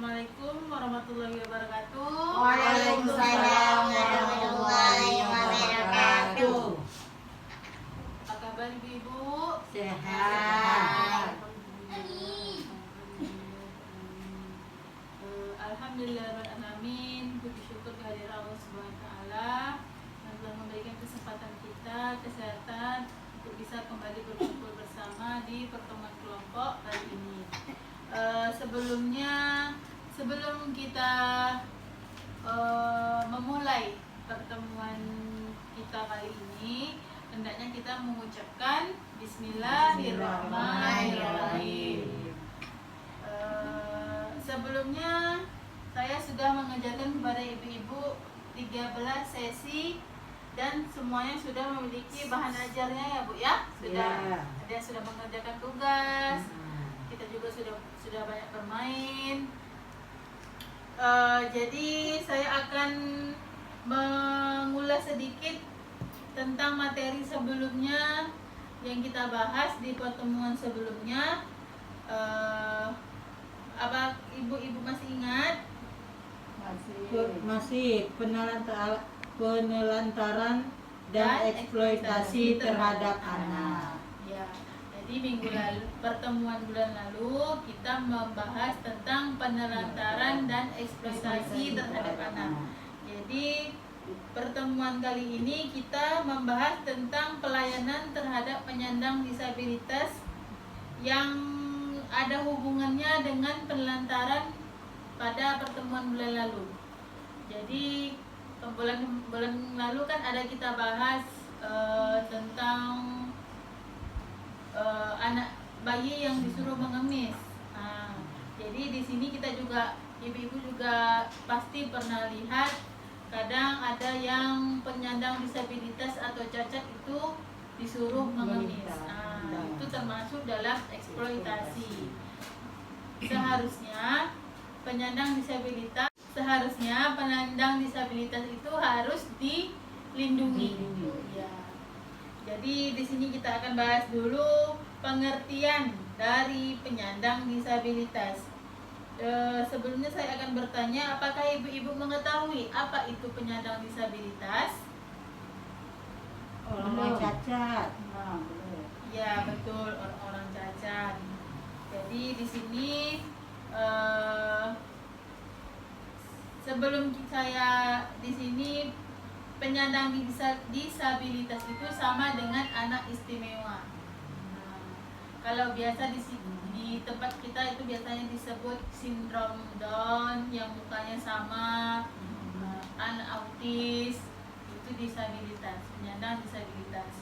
Assalamualaikum warahmatullahi wabarakatuh. Waalaikumsalam warahmatullahi wabarakatuh. Apa kabar ibu-ibu? Sehat. Alhamdulillahirrahmanirrahim. Puji syukur kehadiran Allah Subhanahu wa taala yang telah memberikan kesempatan kita kesehatan untuk bisa kembali berkumpul bersama di pertemuan kelompok kali ini. Sebelum kita memulai pertemuan kita kali ini, hendaknya kita mengucapkan Bismillahirrahmanirrahim. Sebelumnya saya sudah mengajarkan kepada ibu-ibu 13 sesi dan semuanya sudah memiliki bahan ajarnya ya Bu ya? Sudah. Ada yang sudah mengerjakan tugas. Kita juga sudah banyak bermain. Jadi saya akan mengulas sedikit tentang materi sebelumnya yang kita bahas di pertemuan sebelumnya. Apa ibu-ibu masih ingat? Masih penelantaran dan eksploitasi terhadap anak. Ya. Jadi pertemuan bulan lalu kita membahas tentang penelantaran dan eksploitasi terhadap anak. Jadi pertemuan kali ini kita membahas tentang pelayanan terhadap penyandang disabilitas yang ada hubungannya dengan penelantaran pada pertemuan bulan lalu. Jadi bulan lalu kan ada kita bahas tentang anak bayi yang disuruh mengemis. Jadi di sini kita juga ibu-ibu juga pasti pernah lihat kadang ada yang penyandang disabilitas atau cacat itu disuruh mengemis. Itu termasuk dalam eksploitasi. Seharusnya penyandang disabilitas itu harus dilindungi. Ya. Jadi di sini kita akan bahas dulu pengertian dari penyandang disabilitas. Sebelumnya saya akan bertanya, apakah ibu-ibu mengetahui apa itu penyandang disabilitas? Orang cacat. Ya betul, orang-orang cacat. Jadi di sini sebelum saya di sini penyandang disabilitas itu sama dengan anak istimewa. Kalau biasa di tempat kita itu biasanya disebut sindrom Down yang mukanya sama, anak autis itu disabilitas, penyandang disabilitas.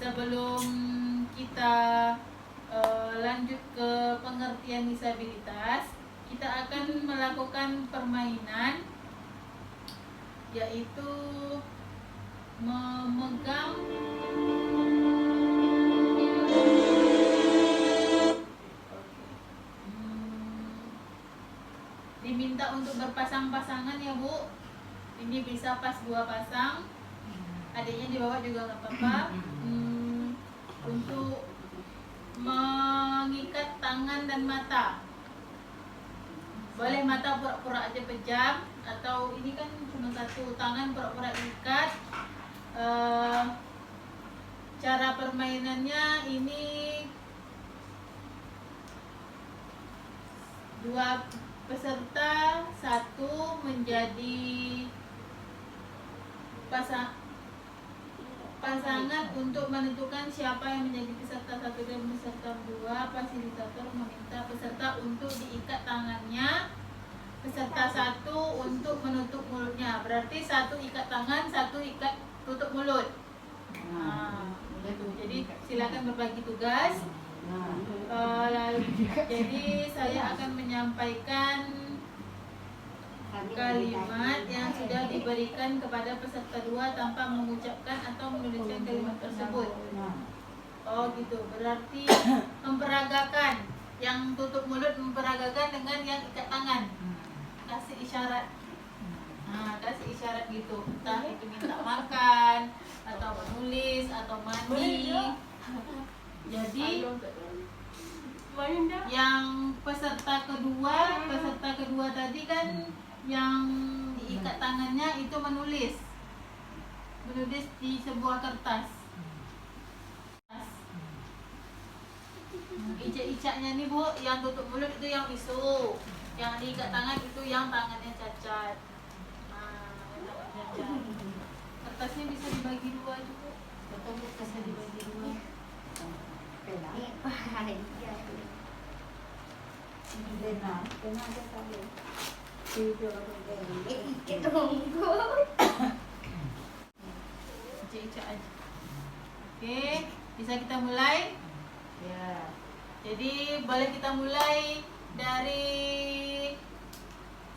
Sebelum kita lanjut ke pengertian disabilitas, kita akan melakukan permainan yaitu memegang diminta untuk berpasang-pasangan ya Bu. Ini bisa pas 2 pasang, adiknya di bawah juga nggak apa-apa. Untuk mengikat tangan dan mata, boleh mata pura-pura aja pejam, atau ini kan cuma satu tangan pura-pura ikat. Cara permainannya ini 2 peserta, 1 menjadi pasangan untuk menentukan siapa yang menjadi peserta 1 dan peserta 2. Fasilitator meminta peserta untuk diikat tangannya, peserta 1 untuk menutup mulutnya. Berarti 1 ikat tangan, 1 ikat tutup mulut. Jadi silakan berbagi tugas. Jadi saya akan menyampaikan kalimat yang sudah diberikan kepada peserta 2 tanpa mengucapkan atau menuliskan kalimat tersebut. Oh gitu, berarti memperagakan. Yang tutup mulut memperagakan dengan yang ikat tangan. Kasih isyarat. Kasih isyarat gitu. Entah itu minta makan, atau menulis, atau mandi. Jadi Yang peserta kedua tadi kan yang diikat tangannya itu menulis di sebuah kertas. Icak-icaknya nih Bu, yang tutup mulut itu yang bisu, yang diikat tangan itu yang tangannya cacat. Nah, yang tangannya cacat. Kertasnya bisa dibagi dua juga. Bisa dibagi dua. Icak-icak aja. Oke, bisa kita mulai? Ya. Jadi boleh kita mulai dari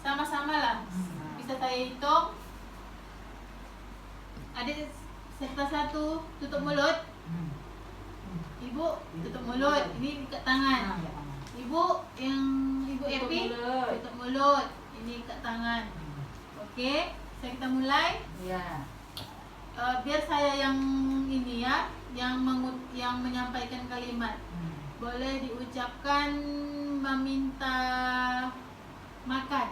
sama-sama lah. Bisa saya hitung. Adik serta satu tutup mulut. Ibu tutup mulut. Ini ikat tangan. Ibu yang Ibu Epi tutup mulut. Ini ikat tangan. Oke, bisa kita mulai? Ya. Biar saya yang ini ya, yang menyampaikan kalimat. Boleh diucapkan meminta makan.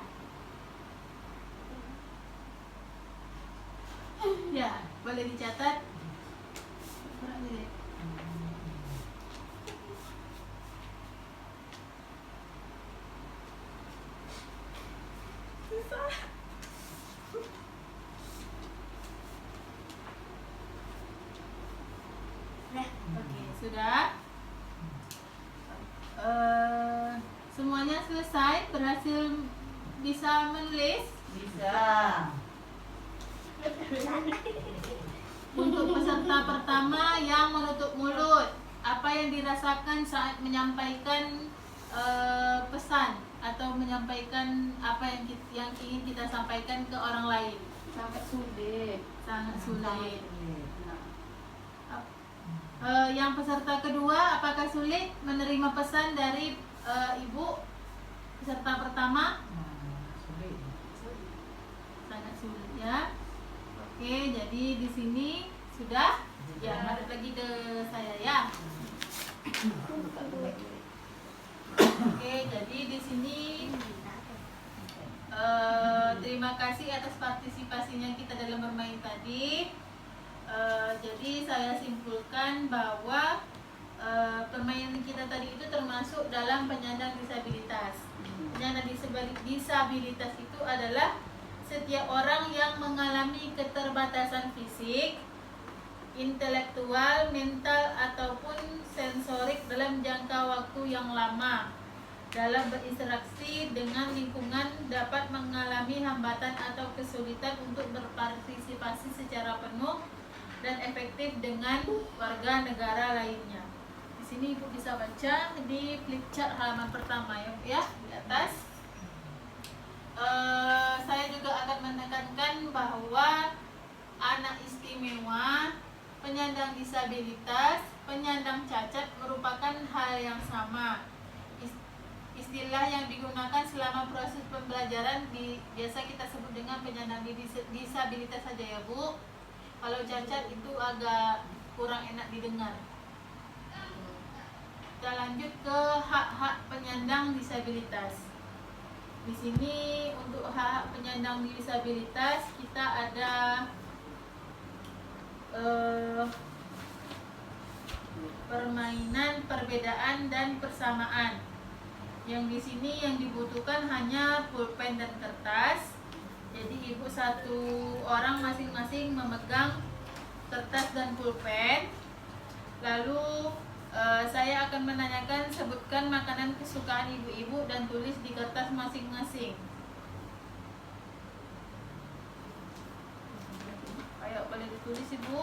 Ya, boleh dicatat. Oke, sudah. Semuanya selesai, berhasil bisa menulis. Bisa. Untuk peserta pertama yang menutup mulut, apa yang dirasakan saat menyampaikan pesan atau menyampaikan apa yang ingin kita sampaikan ke orang lain? Sangat sulit. Sangat sulit. Yang peserta kedua, apakah sulit menerima pesan dari ibu peserta pertama? Sulit. Sangat sulit ya. Oke, jadi di sini sudah. Ya, hadap lagi ke saya ya. Oke, jadi di sini terima kasih atas partisipasinya kita dalam bermain tadi. Jadi saya simpulkan bahwa permainan kita tadi itu termasuk dalam penyandang disabilitas. Penyandang disabilitas itu adalah setiap orang yang mengalami keterbatasan fisik, intelektual, mental, ataupun sensorik dalam jangka waktu yang lama dalam berinteraksi dengan lingkungan, dapat mengalami hambatan atau kesulitan untuk berpartisipasi secara penuh dan efektif dengan warga negara lainnya. Di sini Ibu bisa baca di flip chart halaman pertama ya di atas. Saya juga akan menekankan bahwa anak istimewa, penyandang disabilitas, penyandang cacat merupakan hal yang sama. Istilah yang digunakan selama proses pembelajaran biasa kita sebut dengan penyandang disabilitas saja ya Bu. Kalau cacat itu agak kurang enak didengar. Kita lanjut ke hak-hak penyandang disabilitas. Di sini untuk hak penyandang disabilitas kita ada permainan, perbedaan dan persamaan. Yang di sini yang dibutuhkan hanya pulpen dan kertas. Jadi ibu satu orang masing-masing memegang kertas dan pulpen. Lalu saya akan menanyakan, sebutkan makanan kesukaan ibu-ibu dan tulis di kertas masing-masing. Ayo boleh ditulis ibu.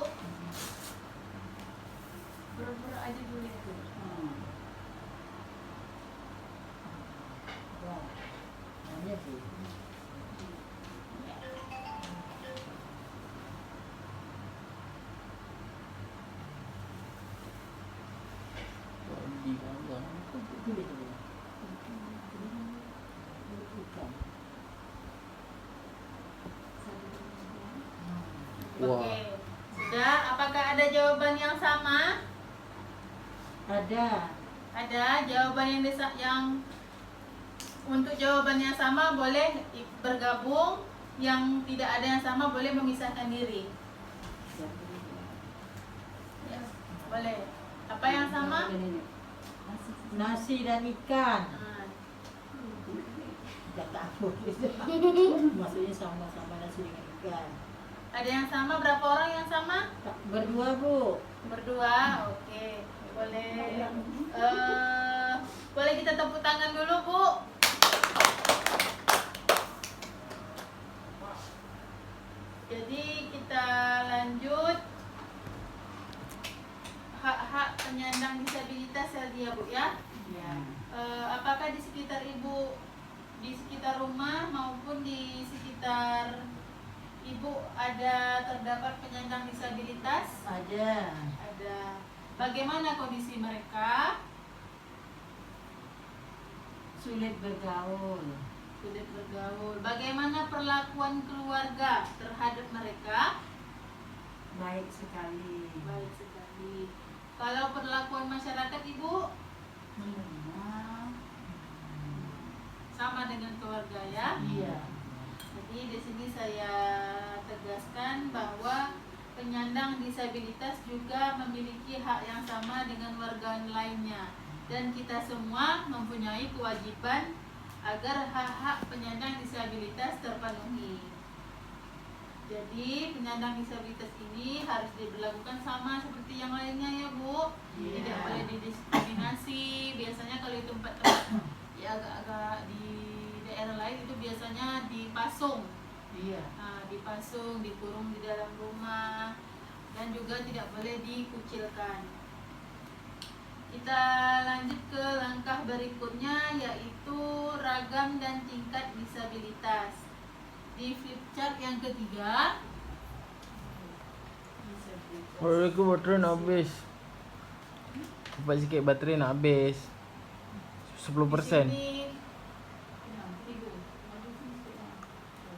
Pura-pura aja dulu itu. Banyak sih. Oke, sudah. Apakah ada jawaban yang sama? Ada. Ada jawaban yang untuk jawaban yang sama boleh bergabung, yang tidak ada yang sama boleh memisahkan diri. Ya, boleh. Apa yang sama? Nasi dan ikan. Nah, Gak tahu. Maksudnya sama-sama nasi dengan ikan. ada yang sama, berapa orang yang sama? Berdua, Bu. Berdua, oke. Boleh. Boleh kita tepuk tangan dulu, Bu. Jadi kita lanjut hak-hak penyandang disabilitas tadi ya, Bu ya. Ya. Apakah di sekitar Ibu, di sekitar rumah maupun di sekitar Ibu ada terdapat penyandang disabilitas? Ada. Ada. Bagaimana kondisi mereka? Sulit bergaul. Sulit bergaul. Bagaimana perlakuan keluarga terhadap mereka? Baik sekali. Baik sekali. Kalau perlakuan masyarakat, Ibu, sama dengan keluarga ya? Iya. Jadi di sini saya tegaskan bahwa penyandang disabilitas juga memiliki hak yang sama dengan warga lainnya, dan kita semua mempunyai kewajiban agar hak-hak penyandang disabilitas terpenuhi. Jadi penyandang disabilitas ini harus diberlakukan sama seperti yang lainnya ya, Bu. Iya. Tidak boleh didiskriminasi. Biasanya kalau di tempat-tempat ya agak-agak di daerah lain itu biasanya dipasung. Iya. Nah, dipasung, dikurung di dalam rumah, dan juga tidak boleh dikucilkan. Kita lanjut ke langkah berikutnya, yaitu ragam dan tingkat disabilitas. Di flip chart yang ketiga, Baru aku baterai nak habis. Cepat sikit baterai nak habis. 10%. di sini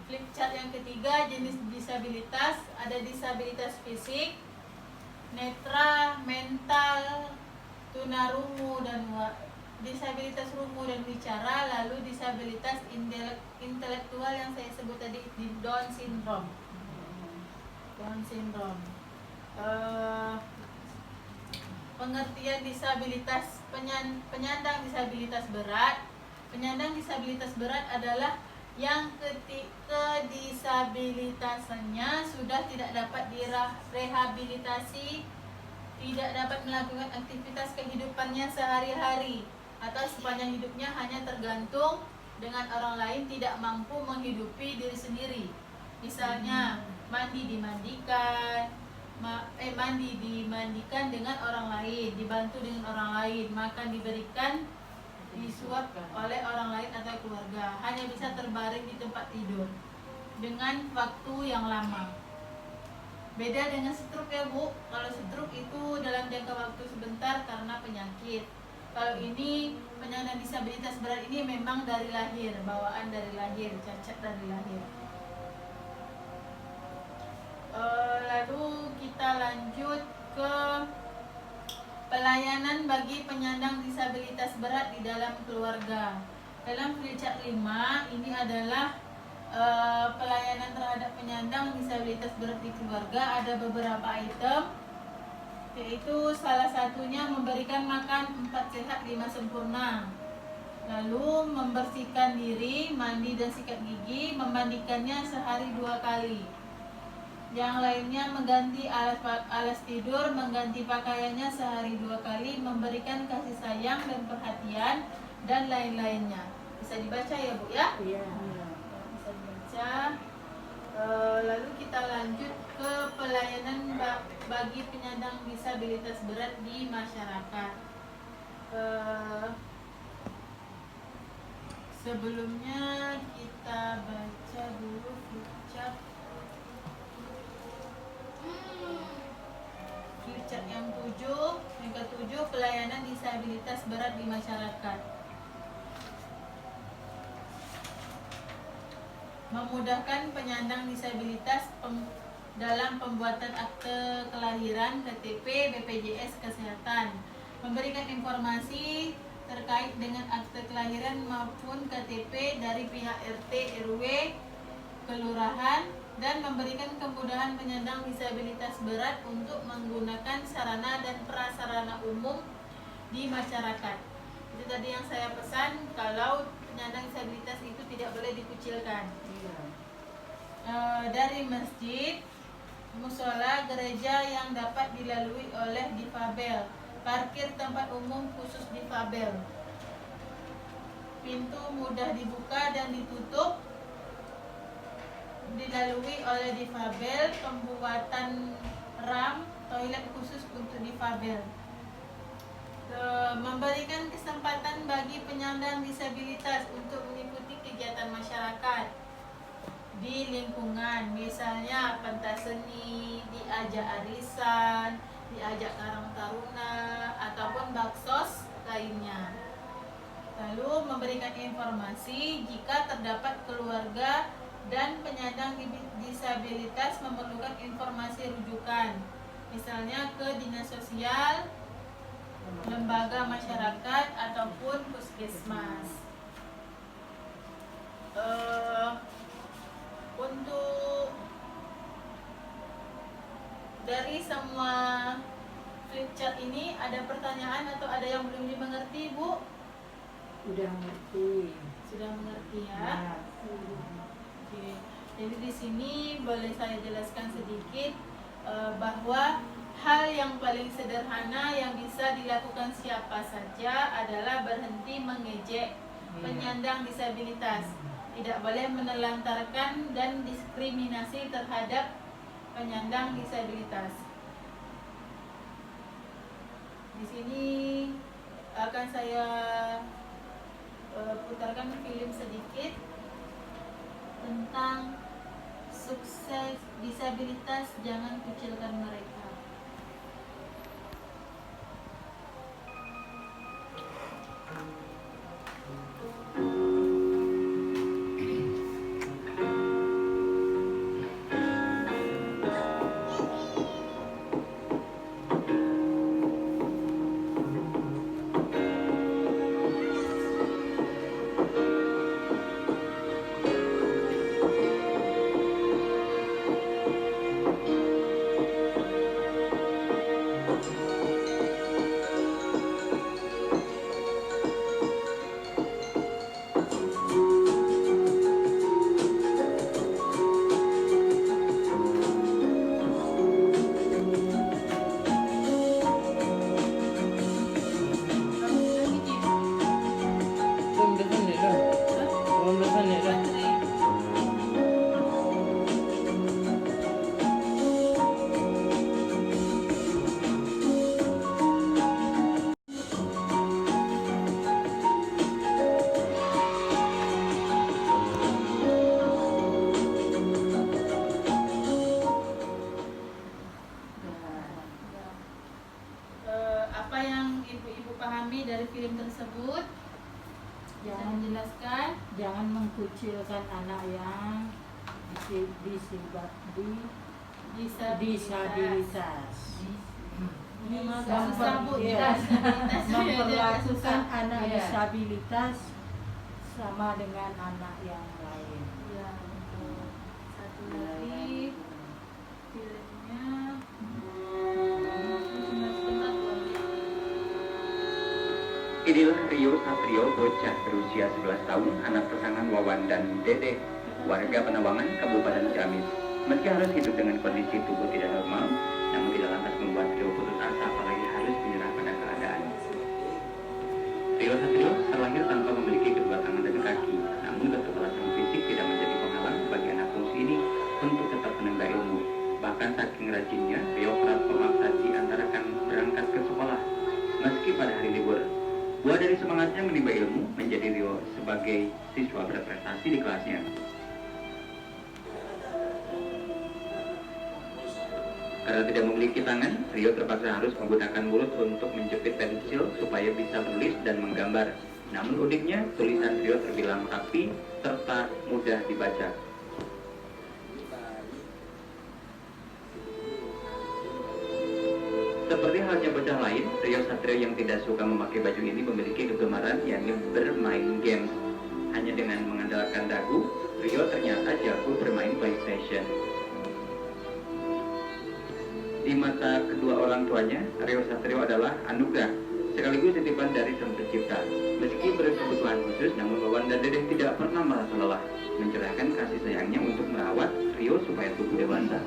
flip chart yang ketiga, jenis disabilitas ada disabilitas fisik, netra, mental, tunarungu dan disabilitas rungu dan bicara, lalu disabilitas intelektual yang saya sebut tadi, di Down syndrome. Down syndrome. Pengertian disabilitas penyandang disabilitas berat. Penyandang disabilitas berat adalah yang ketika disabilitasnya sudah tidak dapat direhabilitasi, tidak dapat melakukan aktivitas kehidupannya sehari-hari, atau sepanjang hidupnya hanya tergantung dengan orang lain, tidak mampu menghidupi diri sendiri. Misalnya mandi dimandikan dengan orang lain, dibantu dengan orang lain, makan diberikan, disuap oleh orang lain atau keluarga, hanya bisa terbaring di tempat tidur dengan waktu yang lama. Beda dengan stroke ya, Bu. Kalau stroke itu dalam jangka waktu sebentar karena penyakit. Kalau ini penyandang disabilitas berat ini memang dari lahir, bawaan dari lahir, cacat dari lahir. Lalu kita lanjut ke pelayanan bagi penyandang disabilitas berat di dalam keluarga. Dalam flipchart 5 ini adalah pelayanan terhadap penyandang disabilitas berat di keluarga. Ada beberapa item, yaitu salah satunya memberikan makan 4 sehat 5 sempurna, lalu membersihkan diri, mandi dan sikat gigi, memandikannya sehari 2 kali. Yang lainnya mengganti alas tidur, mengganti pakaiannya sehari 2 kali, memberikan kasih sayang dan perhatian, dan lain-lainnya. Bisa dibaca ya, Bu ya? Iya. Bisa dibaca. Lalu kita lanjut ke pelayanan bagi penyandang disabilitas berat di masyarakat. Sebelumnya kita baca dulu flipchart. Flipchart yang ke-7, pelayanan disabilitas berat di masyarakat. Memudahkan penyandang disabilitas dalam pembuatan akte kelahiran, KTP, BPJS Kesehatan. memberikan informasi terkait dengan akte kelahiran maupun KTP dari pihak RT, RW, kelurahan, dan memberikan kemudahan penyandang disabilitas berat untuk menggunakan sarana dan prasarana umum di masyarakat. Itu tadi yang saya pesan, kalau penyandang disabilitas itu tidak boleh dikucilkan. Iya. Dari masjid, musola, gereja yang dapat dilalui oleh difabel, parkir tempat umum khusus difabel, pintu mudah dibuka dan ditutup dilalui oleh difabel, pembuatan ram, toilet khusus untuk difabel. Memberikan kesempatan bagi penyandang disabilitas untuk mengikuti kegiatan masyarakat di lingkungan, misalnya pentas seni, diajak arisan, diajak karang taruna, ataupun baksos lainnya. Lalu memberikan informasi jika terdapat keluarga dan penyandang disabilitas memerlukan informasi rujukan, misalnya ke dinas sosial, lembaga masyarakat, ataupun puskesmas. Untuk dari semua flip chart ini, ada pertanyaan atau ada yang belum dimengerti, Bu? Udah ngerti. Sudah mengerti ya? Ya. Oke. Jadi di sini boleh saya jelaskan sedikit bahwa hal yang paling sederhana yang bisa dilakukan siapa saja adalah berhenti mengejek penyandang disabilitas. Tidak boleh menelantarkan dan diskriminasi terhadap penyandang disabilitas. Di sini akan saya putarkan film sedikit tentang sukses disabilitas, jangan kucilkan mereka. Apa yang ibu-ibu pahami dari film tersebut? Jangan jelaskan. Jangan mengkucilkan anak yang disabilitas. Ini mah Memper- gak susah, Bu. iya. Disabilitas aja agak Memperlakukan susah. anak Iya. disabilitas sama dengan anak yang lain. Ya, betul. Satu lagi filmnya. Sebentar, Bu. Inilah Rio Satrio, bocah berusia 11 tahun, anak pasangan Wawan dan Dede, warga Penawangan, Kabupaten Ciamis. Meski harus hidup dengan kondisi tubuh tidak normal, namun tidak lantas membuat Rio putus asa, apalagi harus menyerah pada keadaan. Rio Satrio terlahir tanpa memiliki kedua tangan dan kaki, namun keterbatasan fisik tidak menjadi penghalang bagi anak fungsi ini untuk tetap menimba ilmu. Bahkan saking rajinnya, Rio kerap memaksa diantarakan berangkat ke sekolah, meski pada hari libur. Buah dari semangatnya menimba ilmu menjadi Rio sebagai siswa berprestasi di kelasnya. Karena tidak memiliki tangan, Rio terpaksa harus menggunakan mulut untuk menjepit pensil supaya bisa menulis dan menggambar. Namun uniknya, tulisan Rio terbilang rapi serta mudah dibaca. Seperti halnya bocah lain, Rio Satrio yang tidak suka memakai baju ini memiliki kegemaran yakni bermain game. Hanya dengan mengandalkan dagu, Rio ternyata jago bermain PlayStation. Di mata kedua orang tuanya, Rio Satrio adalah anugerah, sekaligus titipan dari Sang Pencipta. Meski berkebutuhan khusus, namun Wawan dan Dedeh tidak pernah merasa lelah, mencurahkan kasih sayangnya untuk merawat Rio supaya tumbuh dewasa.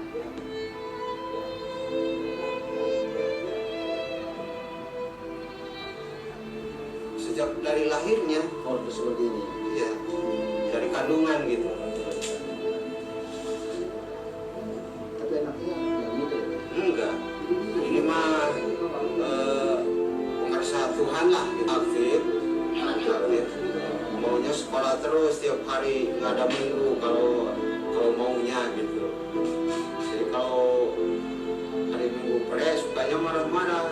Sejak dari lahirnya, seperti ini. Iya, dari kandungan gitu. Tapi anaknya yang gitu. Enggak, ini mah pengarsa Tuhan lah, aktif. Maunya sekolah terus tiap hari, nggak ada minggu kalau maunya gitu. Jadi kalau hari Minggu sukanya marah-marah.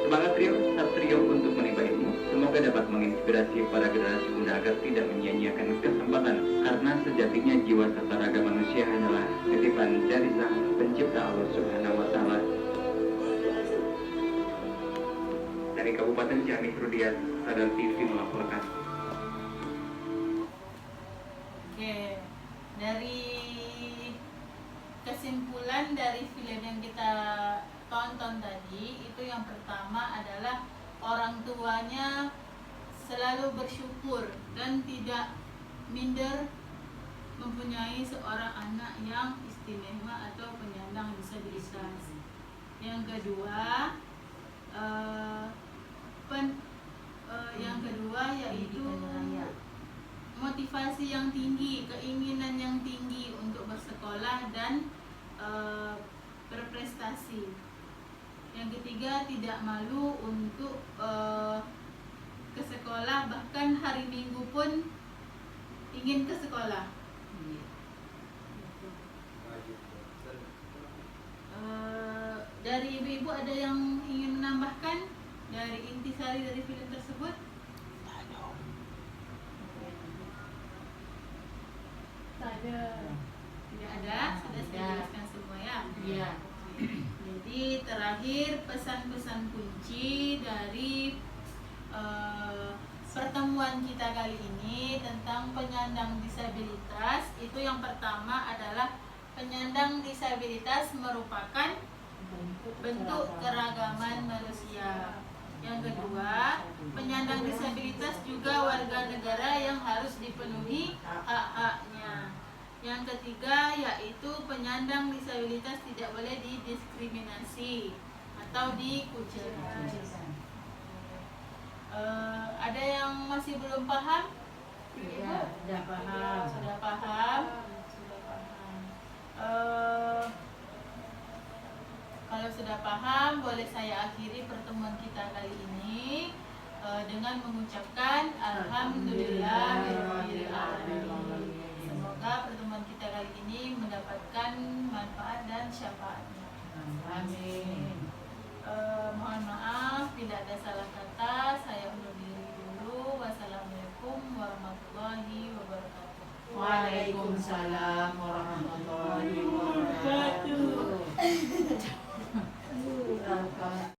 Semangat Rio Satrio untuk menimba ilmu semoga dapat menginspirasi para generasi muda agar tidak menyia-nyiakan kesempatan, karena sejatinya jiwa serta raga manusia hanyalah titipan dari Sang Pencipta Allah Subhanahu wa Ta'ala. Dari Kabupaten Ciamis, Rudiat, Sadar TV melaporkan. Oke, dari kesimpulan dari film yang kita tonton tadi, itu yang pertama adalah orang tuanya selalu bersyukur dan tidak minder mempunyai seorang anak yang istimewa atau penyandang disabilitas. Yang kedua, yang kedua yaitu motivasi yang tinggi, keinginan yang tinggi untuk bersekolah dan berprestasi. Yang ketiga, tidak malu untuk ke sekolah, bahkan hari Minggu pun ingin ke sekolah. Dari ibu-ibu ada yang ingin menambahkan dari intisari dari film tersebut? Tidak ada, sudah saya jelaskan semua ya. Iya. Jadi terakhir pesan-pesan kunci dari pertemuan kita kali ini tentang penyandang disabilitas, itu yang pertama adalah penyandang disabilitas merupakan bentuk keragaman manusia. Yang kedua, penyandang disabilitas juga warga negara yang harus dipenuhi hak-haknya. Yang ketiga, yaitu penyandang disabilitas tidak boleh didiskriminasi atau dikucilkan. Ada yang masih belum paham? Iya, sudah paham. Sudah paham? Kalau sudah paham, boleh saya akhiri pertemuan kita kali ini dengan mengucapkan Alhamdulillahirabbil alamin. Semoga pertemuan kita kali ini mendapatkan manfaat dan syafaatnya. Amin. Mohon maaf bila ada salah kata. Saya undur diri dulu. Wassalamualaikum warahmatullahi wabarakatuh. Waalaikumsalam warahmatullahi